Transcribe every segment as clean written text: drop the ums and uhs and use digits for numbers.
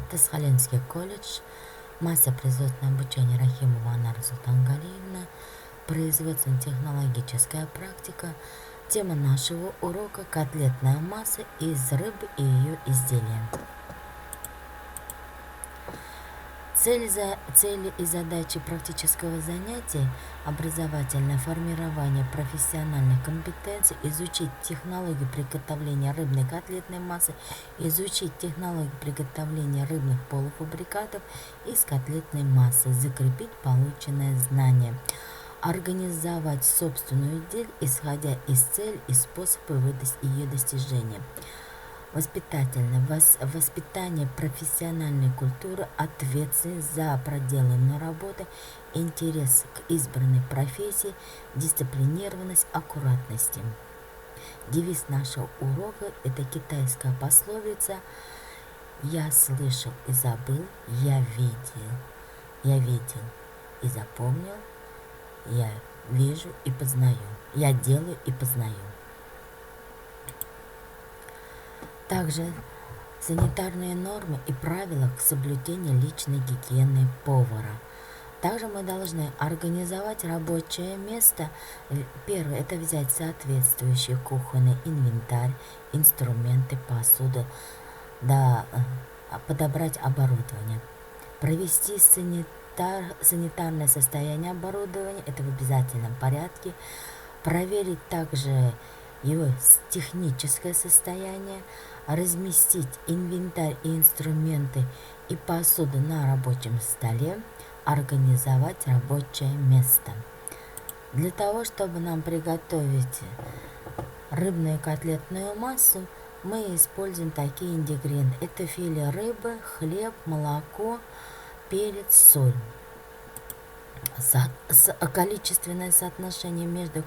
Тасхалинский колледж, мастер производственного обучения Рахимова Анара Султангалиевна, производственно-технологическая практика. Тема нашего урока – котлетная масса из рыбы и ее изделия. Цели и задачи практического занятия – образовательное формирование профессиональных компетенций, изучить технологию приготовления рыбной котлетной массы, изучить технологию приготовления рыбных полуфабрикатов из котлетной массы, закрепить полученное знание, организовать собственную идею, исходя из цели и способов ее достижения. Воспитание профессиональной культуры, ответственность за проделанную работу, интерес к избранной профессии, дисциплинированность, аккуратность. Девиз нашего урока – это китайская пословица «Я слышал и забыл, я видел и запомнил, я вижу и познаю, я делаю и познаю». Также санитарные нормы и правила к соблюдению личной гигиены повара. Также мы должны организовать рабочее место. Первое – это взять соответствующий кухонный инвентарь, инструменты, посуду, подобрать оборудование, провести санитарное состояние оборудования, это в обязательном порядке, проверить также его техническое состояние, разместить инвентарь и инструменты и посуду на рабочем столе, организовать рабочее место. Для того, чтобы нам приготовить рыбную котлетную массу, мы используем такие ингредиенты. Это филе рыбы, хлеб, молоко, перец, соль. Количественное соотношение между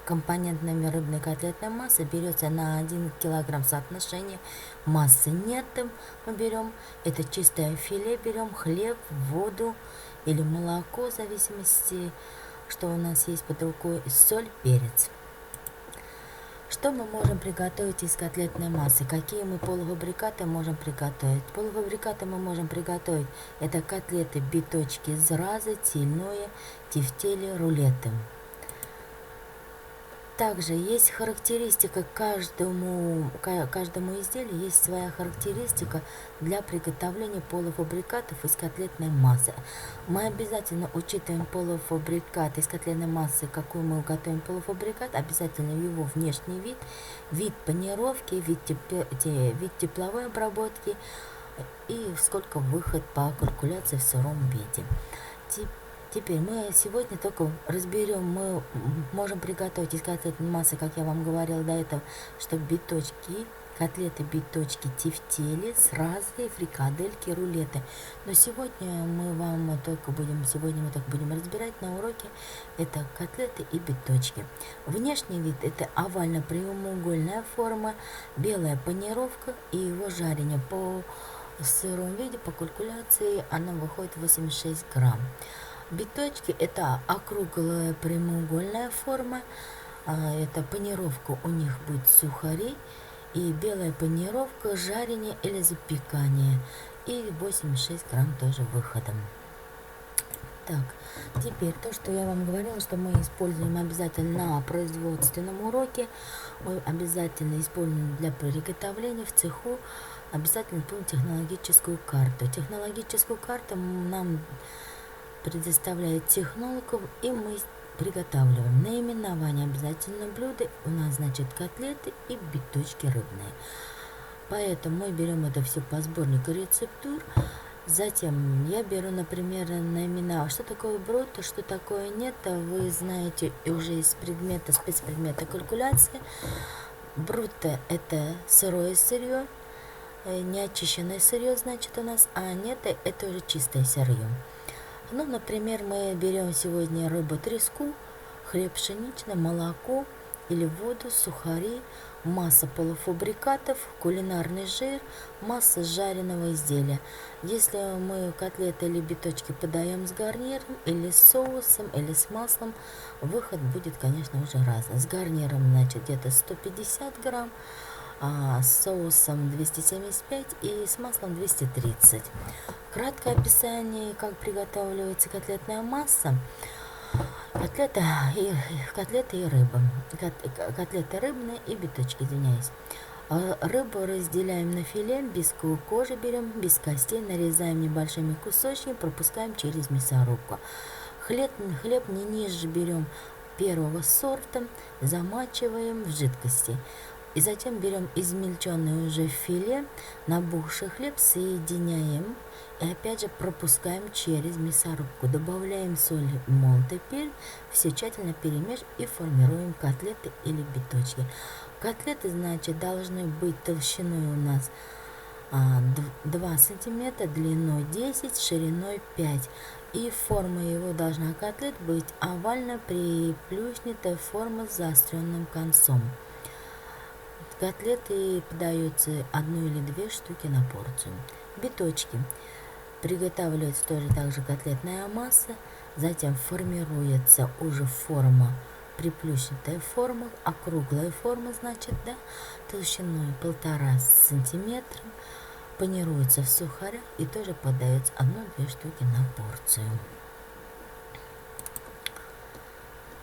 компонентами рыбной котлетной массы берется на 1 килограмм. Соотношение массы нет, мы берем, это чистое филе, берем хлеб, воду или молоко, в зависимости, что у нас есть под рукой, соль, перец. Что мы можем приготовить из котлетной массы? Какие мы полуфабрикаты можем приготовить? Полуфабрикаты мы можем приготовить. Это котлеты, биточки, зразы, тельное, тефтели, рулеты. Также есть характеристика каждому изделию, есть своя характеристика для приготовления полуфабрикатов из котлетной массы. Мы обязательно учитываем полуфабрикат из котлетной массы, какой мы готовим полуфабрикат, обязательно его внешний вид панировки, вид тепловой обработки и сколько выход по калькуляции в сыром виде. Теперь мы сегодня только разберем, мы можем приготовить из котлетной массы, как я вам говорила до этого, что биточки, котлеты, биточки, тефтели, сразы, фрикадельки, рулеты. Но сегодня мы только будем разбирать на уроке это котлеты и биточки. Внешний вид – это овально-прямоугольная форма, белая панировка и его жарение. По сыром виде, по калькуляции, она выходит 86 грамм. Биточки – это округлая прямоугольная форма, это панировка у них будет сухари, и белая панировка, жарение или запекание, и 86 грамм тоже выходом. Так, теперь то, что я вам говорила, что мы используем обязательно на производственном уроке, мы обязательно используем для приготовления в цеху, обязательно используем технологическую карту. Технологическую карту нам предоставляет технологов, и мы приготавливаем. Наименование обязательно блюда у нас, значит, котлеты и биточки рыбные. Поэтому мы берем это все по сборнику рецептур. Затем я беру, например, наименование. Что такое брутто, что такое нетто, вы знаете уже из спецпредмета калькуляции. Брутто – это сырое сырье, неочищенное сырье, значит, у нас, а нетто – это уже чистое сырье. Ну, например, мы берем сегодня рыбу треску, хлеб пшеничный, молоко или воду, сухари, масса полуфабрикатов, кулинарный жир, масса жареного изделия. Если мы котлеты или биточки подаем с гарниром, или с соусом, или с маслом, выход будет, конечно, уже разный. С гарниром, значит, где-то 150 грамм, с соусом 275 и с маслом 230. Краткое описание, как приготавливается котлетная масса. Котлеты и рыба. Котлеты рыбные и биточки, извиняюсь. Рыбу разделяем на филе, без кожи берем, без костей, нарезаем небольшими кусочками, пропускаем через мясорубку. Хлеб не ниже берем первого сорта, замачиваем в жидкости. И затем берем измельченное уже филе, набухший хлеб, соединяем и опять же пропускаем через мясорубку. Добавляем соль, молотый перец, все тщательно перемешиваем и формируем котлеты или биточки. Котлеты, значит, должны быть толщиной у нас 2 сантиметра, длиной 10, шириной 5. И форма его должна котлет быть овально приплюснутая форма с заостренным концом. Котлеты подаются 1 или 2 штуки на порцию. Биточки. Приготавливается тоже также котлетная масса, затем формируется уже форма, приплюснутая форма, округлая форма, значит, да, толщиной 1,5 сантиметра, панируется в сухарях и тоже подается 1-2 штуки на порцию.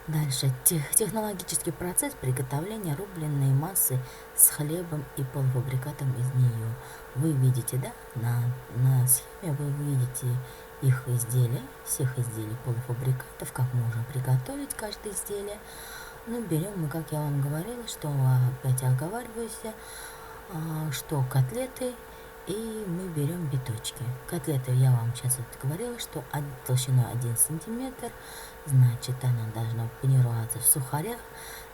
Дальше технологический процесс приготовления рубленной массы с хлебом и полуфабрикатом из нее. Вы видите, да, на схеме вы видите их изделия, всех изделий полуфабрикатов, как можно приготовить каждое изделие. Ну, берем мы, как я вам говорила, что опять оговариваюсь, что котлеты, и мы берем биточки. Котлеты я вам сейчас говорила, что толщиной 1 сантиметр, значит, она должна панироваться в сухарях.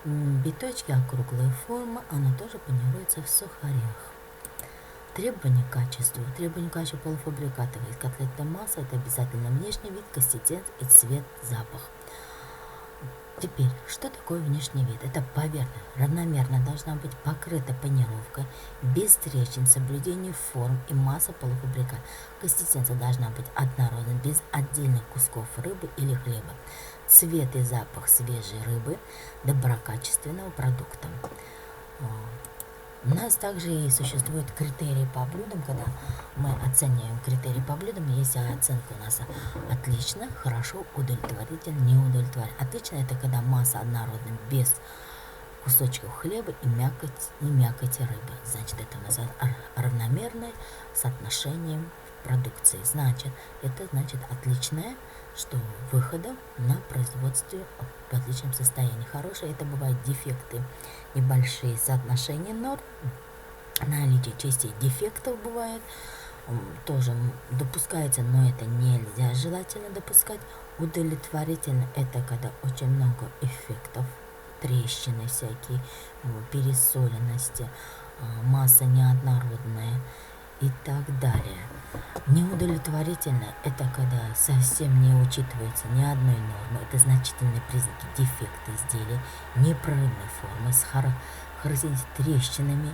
Биточки округлая форма, она тоже панируется в сухарях. Требования к качеству. Требования к качеству полуфабрикатов из котлетной массы — это обязательно внешний вид, консистенция и цвет, запах. Теперь, что такое внешний вид? Это поверхность равномерно должна быть покрыта панировкой, без трещин, соблюдение форм и масса полуфабриката. Консистенция должна быть однородной, без отдельных кусков рыбы или хлеба. Цвет и запах свежей рыбы, доброкачественного продукта. У нас также и существуют критерии по блюдам, когда мы оцениваем критерии по блюдам. Если оценка у нас отлично, хорошо, удовлетворительно, не удовлетворительно. Отлично — это когда масса однородная, без кусочков хлеба и мякоти рыбы. Значит, это у нас равномерное соотношение продукции. Значит, это значит отличное, что выхода на производстве в отличном состоянии. Хорошее — это бывают дефекты, небольшие соотношения норм, наличие частей дефектов бывает, тоже допускается, но это нельзя желательно допускать. Удовлетворительно — это когда очень много эффектов, трещины всякие, пересоленности, масса неоднородная и так далее. Неудовлетворительно — это когда совсем не учитывается ни одной нормы. Это значительные признаки дефекта изделия, неправильной формы, с характеристиками трещинами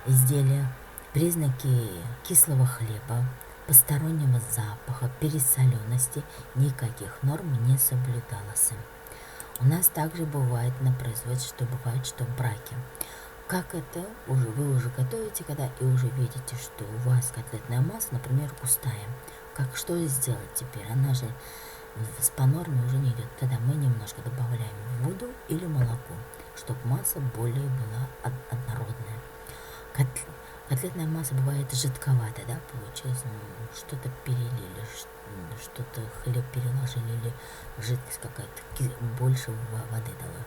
изделия, признаки кислого хлеба, постороннего запаха, пересоленности. Никаких норм не соблюдалось. У нас также бывает на производстве, что браки. Как это вы уже готовите, когда и уже видите, что у вас котлетная масса, например, густая. Что сделать теперь? Она же по норме уже не идет. Тогда мы немножко добавляем воду или молоко, чтобы масса более была однородная. Котлетная масса бывает жидковатая, да, получается, что-то перелили, что-то хлеб переложили или жидкость какая-то, больше воды дала.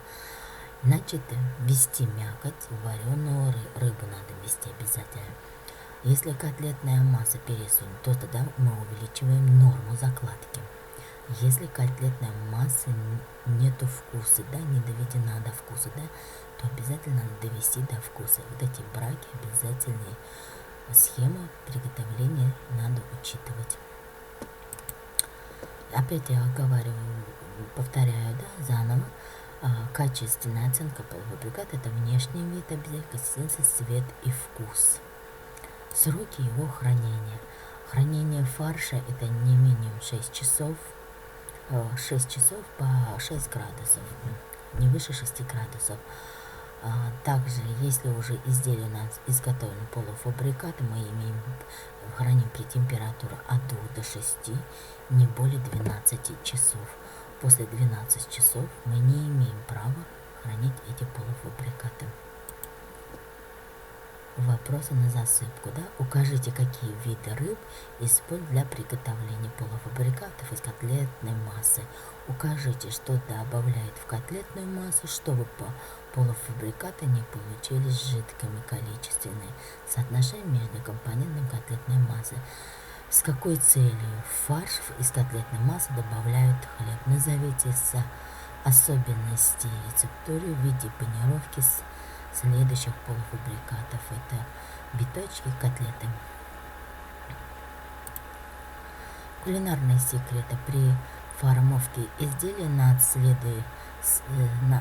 Значит, ввести мякоть, вареную рыбу надо ввести обязательно. Если котлетная масса пересунет, то тогда мы увеличиваем норму закладки. Если котлетная масса нету вкуса, да, не доведена до вкуса, да, то обязательно надо довести до вкуса. Вот эти браки обязательные. Схему приготовления надо учитывать. Опять я оговариваю, повторяю, да, заново. Качественная оценка полуфабриката — это внешний вид, обязательно консистенция, цвет и вкус. Сроки его хранения. Хранение фарша — это не минимум 6 часов. 6 часов по 6 градусов, не выше 6 градусов. Также, если уже изделие у нас изготовлено полуфабрикатом, мы храним при температуре от 2 до 6, не более 12 часов. После 12 часов мы не имеем права хранить эти полуфабрикаты. Вопросы на засыпку. Укажите, какие виды рыб используют для приготовления полуфабрикатов из котлетной массы. Укажите, что добавляют в котлетную массу, чтобы полуфабрикаты не получились жидкими, количественные. Соотношение между компонентами котлетной массы. С какой целью в фарш из котлетной массы добавляют хлеб? Назовите особенности рецептуры в виде панировки следующих полуфабрикатов. Это биточки, котлеты. Кулинарные секреты. При формовке изделия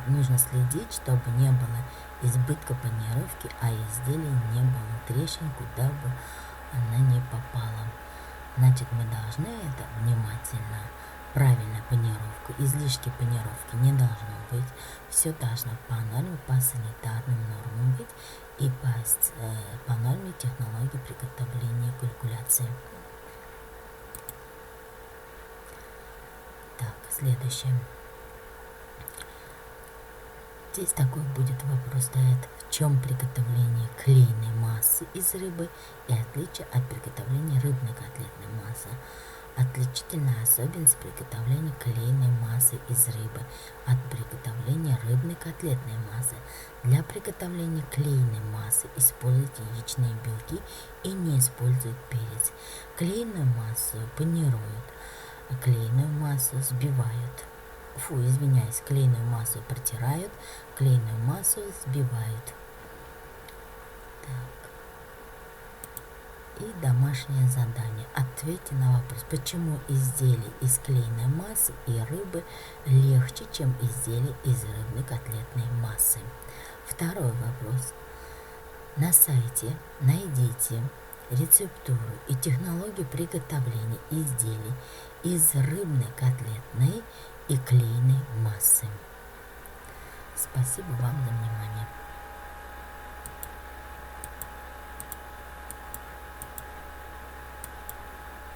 нужно следить, чтобы не было избытка панировки, а изделие не было трещин, куда бы она не попала. Значит, мы должны это внимательно, правильно панировку, излишки панировки не должно быть. Все должно по норме, по санитарным нормам быть и по норме технологии приготовления и калькуляции. Так, следующее. Здесь такой будет вопрос стоит. В чем приготовление клейной массы из рыбы и отличие от приготовления рыбной котлетной массы? Отличительная особенность приготовления клейной массы из рыбы от приготовления рыбной котлетной массы. Для приготовления клейной массы используйте яичные белки и не используют перец. Клейную массу панируют, а клейную массу взбивают. Клейную массу протирают, клейную массу взбивают. Так. И домашнее задание. Ответьте на вопрос, почему изделие из клейной массы и рыбы легче, чем изделие из рыбной котлетной массы. Второй вопрос. На сайте найдите рецептуру и технологию приготовления изделий из рыбной котлетной и клейной массы. Спасибо вам за внимание.